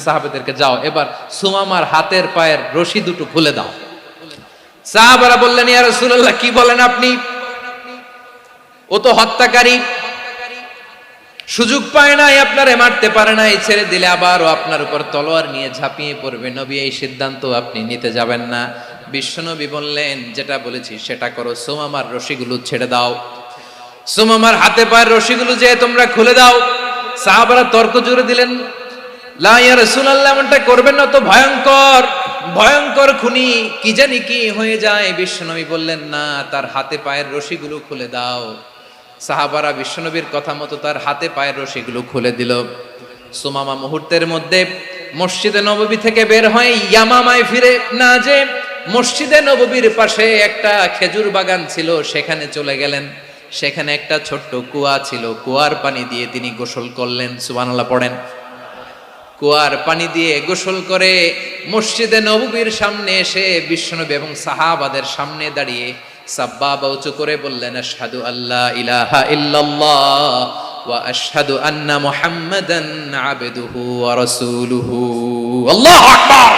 সাহাবাদেরকে, যাও এবার সুমামার হাতের পায়ের রশি দুটো খুলে দাও। সাহাবারা বললেন, ইয়া রাসূলুল্লাহ, কি বলেন আপনি? ও তো হত্যাকারী, সুযোগ পায় নাই, আপনারে মারতে পারে নাই, ছেড়ে দিলে আবার ও আপনার উপর তলোয়ার নিয়ে ঝাঁপিয়ে পড়বে। নবী, এই সিদ্ধান্ত আপনি নিতে যাবেন না। বিশ্বনবী বললেন, যেটা বলেছি সেটা করো, সুমামার রশিগুলো ছেড়ে দাও, সুমামার হাতে পায়ের রশিগুলো যে তোমরা খুলে দাও। সাহাবারা তর্ক জুড়ে দিলেন, লা ইয়া রাসূলুল্লাহ, এমনটা করবেন না, তো ভয়ঙ্কর ভয়ঙ্কর খুনি, কি জানি কি হয়ে যায়। বিশ্বনবী বললেন, না, তার হাতে পায়ের রশিগুলো খুলে দাও। সাহাবারা বিশ্বনবীর কথা মতো তার হাতে পায়ের রশিগুলো খুলে দিল। সুমামা মুহূর্তের মধ্যে মসজিদে নববী থেকে বের হয়ে ইয়ামামায় ফিরে না যে মসজিদে নববীর পাশে একটা খেজুর বাগান ছিল, সেখানে চলে গেলেন। সেখানে একটা ছোট্ট কুয়া ছিল, কুয়ার পানি দিয়ে তিনি গোসল করলেন। সুবহানাল্লাহ পড়েন। কুয়ার পানি দিয়ে গোসল করে মসজিদে নববীর সামনে এসে বিশ্বনবী এবং সাহাবাদের সামনে দাঁড়িয়ে সাব্বাবা উঁচু করে বললেন, আশহাদু আল্লা ইলাহা ইল্লাল্লাহ ওয়া আশহাদু আন্না মুহাম্মাদান আবদুহু ওয়া রাসূলুহু। আল্লাহু আকবার।